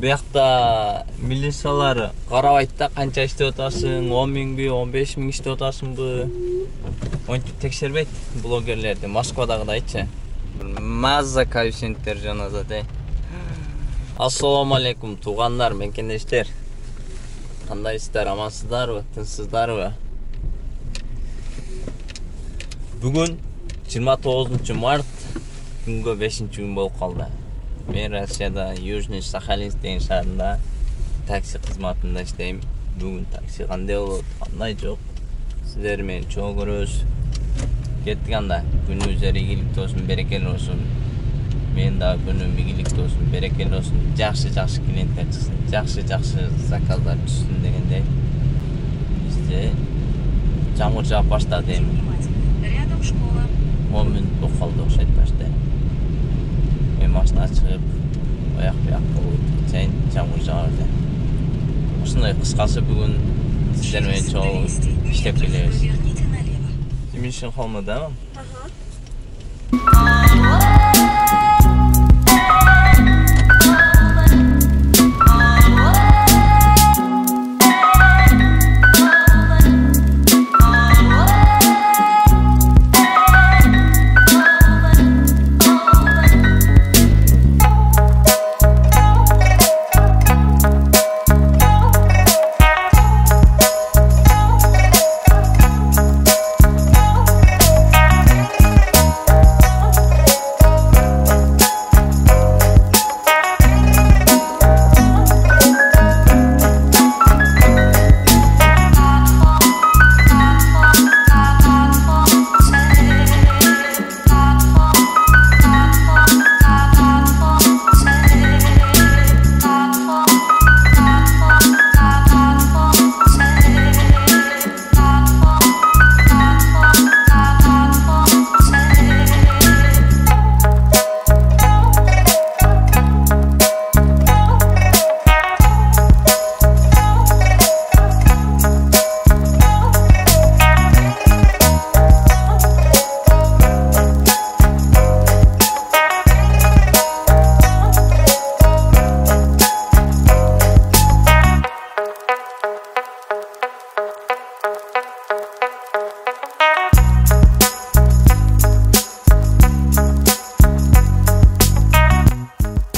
Бuyakta милициялар карабайт да канча иштеп атасың, 10 миңби, 15 миң иштеп атасыңбы? Монтип текшербейт блогерлерди Москвадагыдайчы. Маза коэффициенттер жаназада. Ассаламу алейкум туугандар, менкендештер. Кандайсыздар, амансыздарбы, тынчсыздарбы? Бүгүн 29 март күнгө 5-күн болуп калды. Мен Россияда Южный Сахалинск деген шаарында такси кызматында иштейм. Бүгүн такси кандай болот, кандай жок? Сиздер мени чоң көрөсүз. Кеттик анда. Күнүңүздөр ийгиликтүү болсун, берекелүү болсун. Мен да күнүм ийгиликтүү болсун, берекелүү болсун. Жакшы клиенттер чыксын, жакшы заказдар түшсүн дегендей. Бизде жамгыр жаап баштады эми. Рядом школа. 10 мүнөт болуп калды окшойт башта. Мен машина чыгып, аяк болуп чейин жамгыр жаарды. Ушундай кыскасы бүгүн сиздер менен чоң иштеп келебиз. Сен ишин калмадыңбы?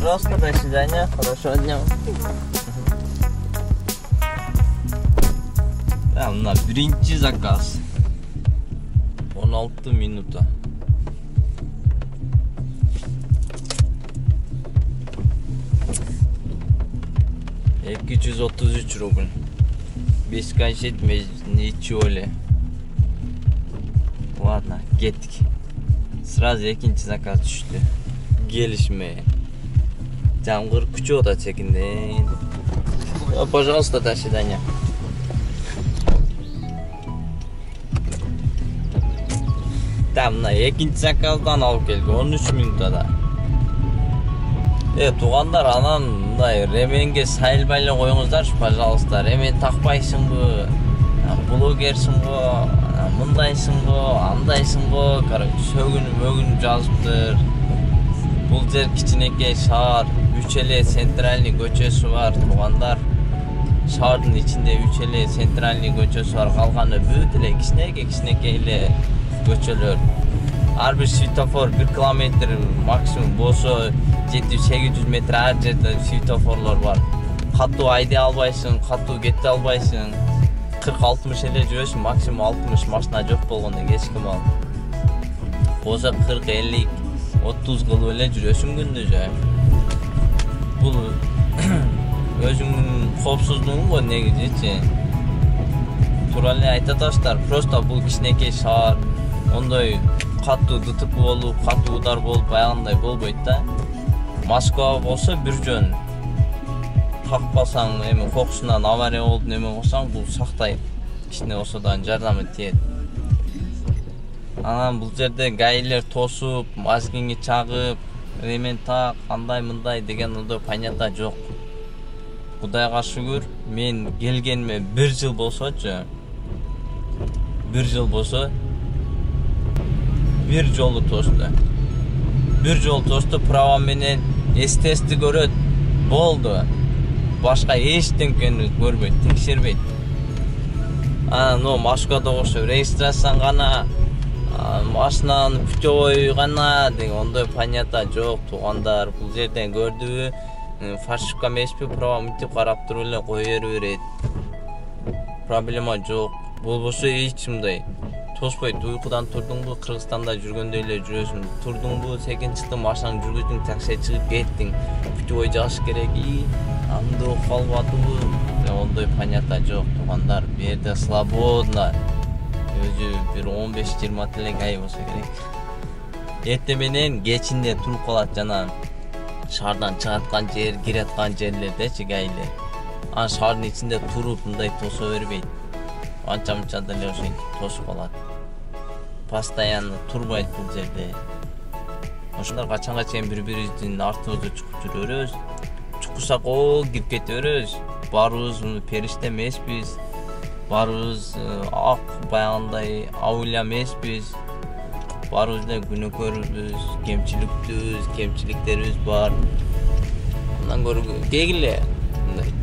Просто до свидания, хорошего дня. Да, мына биринчи заказ. 16 минута. $233 рубль. Без конфет, без ничего ли. Ладно, кеттик. Сразу экинчи заказ түштү. Келишме. Жамгыр күчүп атат секинден. Пожалуйста, до свидания. Там мына экинчи заказдан алып келди 13 минутада. Туугандар, анан мындай ременге сайылбай эле коюңуздарчы, пожалуйста. Ремен такпайсыңбы? Блогерсиңби? Мындайсыңбы? Андайсыңбы? Короче, сөгүнүп жазыптыр. Бул жер кичинекей шаар, 3 эле центральный көчөсү бар, туугандар. Шаардын ичинде 3 эле центральный көчөсү бар, калганы бүт эле кичинекей эле көчөлөр. Ар бир светофор 1 километр максимум болсо 700-800 метр ар жерде светофорлор бар. Катуу айдай албайсың, катуу кете албайсың. 40-60 эле жүрөсүң, максимум 60 машина жок болгондо кечки мал. Болсо 40-50 30 кылып эле жүрөсүң күндүзү. Бул өзүңдүн коопсуздугуң го негизичи. Туура эле айта атасыздар, просто бул кичинекей шаар. Ондой катуу ДТП болуп, катуу удар болуп, аягындай болбойт да. Москва болсо бир жөн. Такпасаң, эми кокусунан авария болуп, неме болсаң, бул сактайт. Кичине болсо да жардамы тиет. Анан бул жерде гаилер тосуп, мазгинги чагып, ремен так, андай мындай деген ондой понятно жок. Кудайга шүгүр, мен келгениме 1 жыл болсочу. 1 жыл болсо, bir жолу тосту. Bir жолу тосту, права менен эстести көрөт. Болду. башка эчтеңкени көрбөйт, текшербейт. Москвада окшоп регистрацияны гана, машинаны путевой гана деген ондой понятия жок. Туугандар бул жерден көрдүбү, фальшивка эмеспи, права мынтип карап туруп эле кое берет. Проблема жок. Болбосо эч мындай тоспойт. Уйкудан турдуңбу, Кыргызстанда жүргөндөй эле жүрөсүң. Турдуңбу, секин чыктың, машинаңды жүргүздүң, такси чыгып кеттиң. Путевой жагыш керек. Анда окуп калып атыбы. Ондой понятия жок, туугандар. Бу жерде свободно. Өзү бир 15-20 тилек ай болсо керек. Эртең менен кечинде туруп калат жана шаардан чыгаткан жер, кираткан жерлердечи гайлер. Шаардын ичинде туруп мындай тосо бербейт. Анча-мынча деле ошентип тосуп калат. Постоянно турбайт бул жерде. Ошондор качанга чейин бири-бирибиздин артыбызды чукуп жүрөбүз. Чукусак кирип кете беребиз. Баарыбыз периште эмеспиз. Баарыбыз ак баягындай ауля эмеспиз. Баарыбыз эле күнөөкөрбүз, кемчиликтерибиз бар. Андан көрө кегиле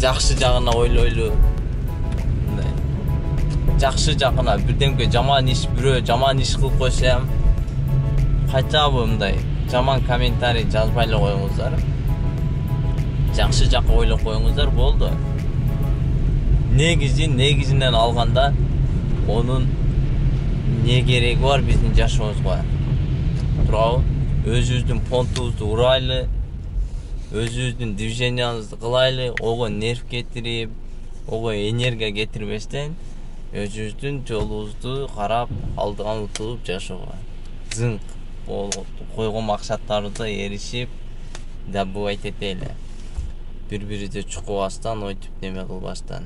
жакшы жагына ойлойлу. Жакшы жагына бирдемге жаман иш, бирөө жаман иш кылып койсо, кача мындай жаман комментарий жазбай эле коюңуздар. Жакшы жакка ойлоп коюңуздар, болду. Негизинен алганда онун не кереги бар биздин жашообузга? Туурабы? Өзүбүздүн понтубузду урайлы, өзүбүздүн движениябызды кылайлы, ого нерв кетирип, ого энергия кетирбестен өзүбүздүн жолубузду карап, алдыга утуп жашоого. Зыңк койгон максаттарыбызга эришип, добывать этели. Бири-бирибизди чукубастан, ойтуп неме кылбастан.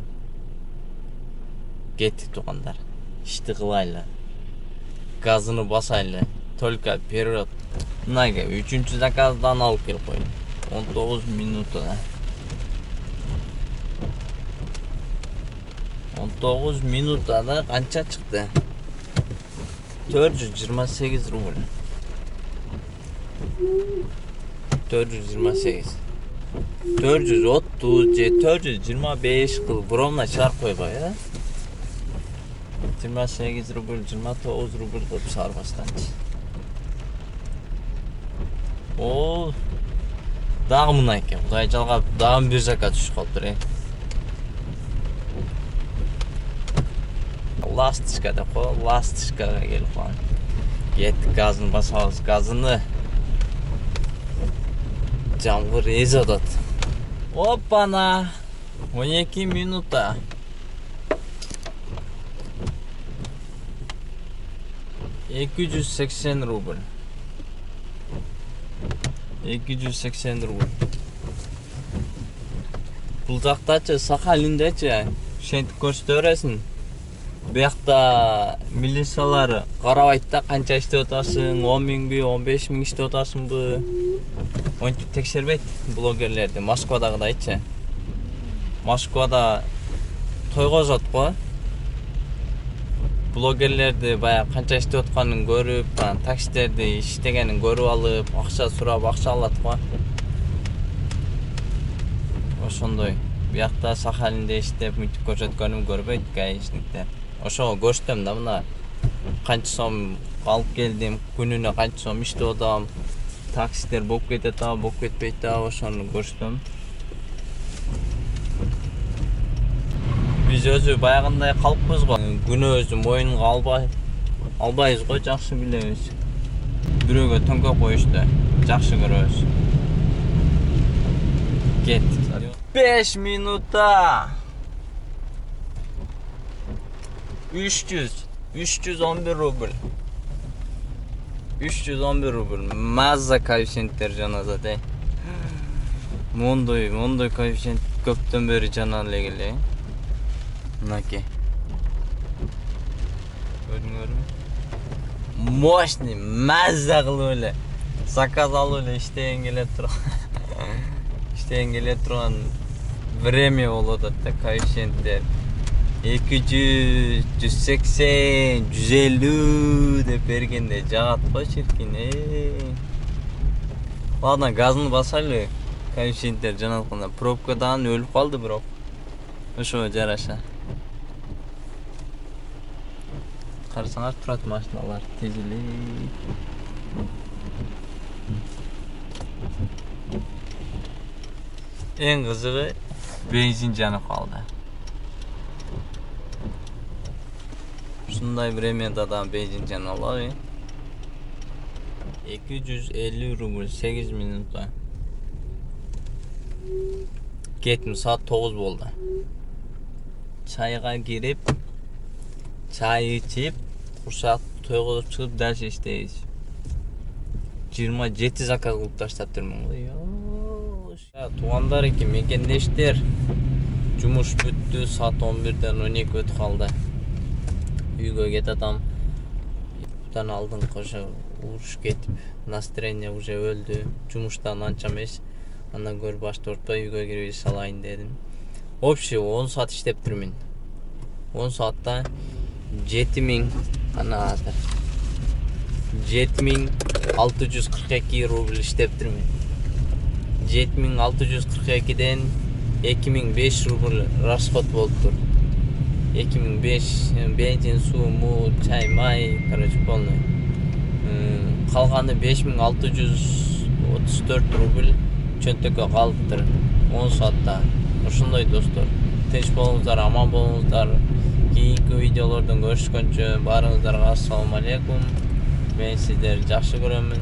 Кеттик, туугандар. Ишти кылайлы. Газыны басайлы. Только вперед. Мынайга 3-чү заказдан алып келип коюм. 19 минутта. 19 минутада канча чыкты? 428 рубль. 428. 430 же 425 кыл бромна чыгарып койбой, 28 рубль, 29 рубль кылып чыгарбастанчы. О, дагы мына экен. Кудай жалгап, дагы бир заказ түшүп калыптыр. Ласточка деп кой, ласточкага келип калган. Кеттик, газын басабыз, газыны. Жамгыр эзе атат. Опана! 12 минута. 280 рубль. 280 рубль. Бул жактачы, Сахалиндечи, ошентип көрсөтө бересиң. Буякта милициялар карабайт да, канча иштеп атасың, 10 миңби, 15 миң иштеп атасыңбы? Онтип текшербейт блогерлерди. Москвадагыдайчы. Москвада тойгозот го. Блогерлерди бая канча иштеп атканын көрүп, таксилерди иштегенин көрүп алып, акча сурап, акча алат го. Ошондой. Буякта Сахалинде иштеп, мынтип көрсөткөнүм көрбөйт гаишниктер. Ошого көрсөтөм да, мына канча сом алып келдим, күнүнө канча сом иштеп атам, таксилер болуп кетет, болуп кетпейт, ошону көрсөтөм. Биз өзү баягындай калыппыз го. Күнөөбүздү моюнга албайбыз го, жакшы билебиз. Бирөөгө төңкөп коюшту, жакшы көрөбүз. Кеттик. 5 минутта. 311 рубль. 311 рубль. Маза коэффициенттер жаназада. Мондой коэффициент көптөн бери жана эле келе. Мынаке. Көрдүңөрбү? Мощный, маза кылып эле. Заказ алып эле иштеген келе турган время болуп атат да, коэффициенттер. 200, 180, 150 деп бергенде жагат го чиркин. Ладно, газын басайлы. Коэффициенттер жаналганда пробкадан өлүп калды бирок. Ошого жараша. Карасаңар турат машиналар тизилип. Эң кызыгы бензин жанып калды. Ушундай бир эметте да бензин жана алабы. 250 рубль 8 минутта. Кетим saat 9 болду. Чайга кирип, чай ичип, курсак тойгозуп чыгып дальше иштейбиз. 27 заказ кылып таштаптырмын. Туугандар эки мекендештер. Жумуш бүттү, saat 11ден 12 өтүп калды. Үйгө кетатам. Будан алдын кошо уруш кетип, настроение уже өлдү. Жумуштан анча эмес. Андан көрүп башты ортпой үйгө кирип салайын дедим. Общий 10 saat иштептирмин. 10 saatта 7000 ана азыр 7642 рубль иштептирмин. 7642ден 2005 рубль расход болуптур. 2005 бензин, суу, му, чай, май, короче, полный. Калганы 5634 рубль чөнтөккө калыптыр 10 saatта. Ошондой достор. Тынч болуңуздар, аман болуңуздар. Кийинки видеолордон көрүшкөнчө баарыңыздарга ассаламу алейкум. Мен сиздерди жакшы көрөмүн.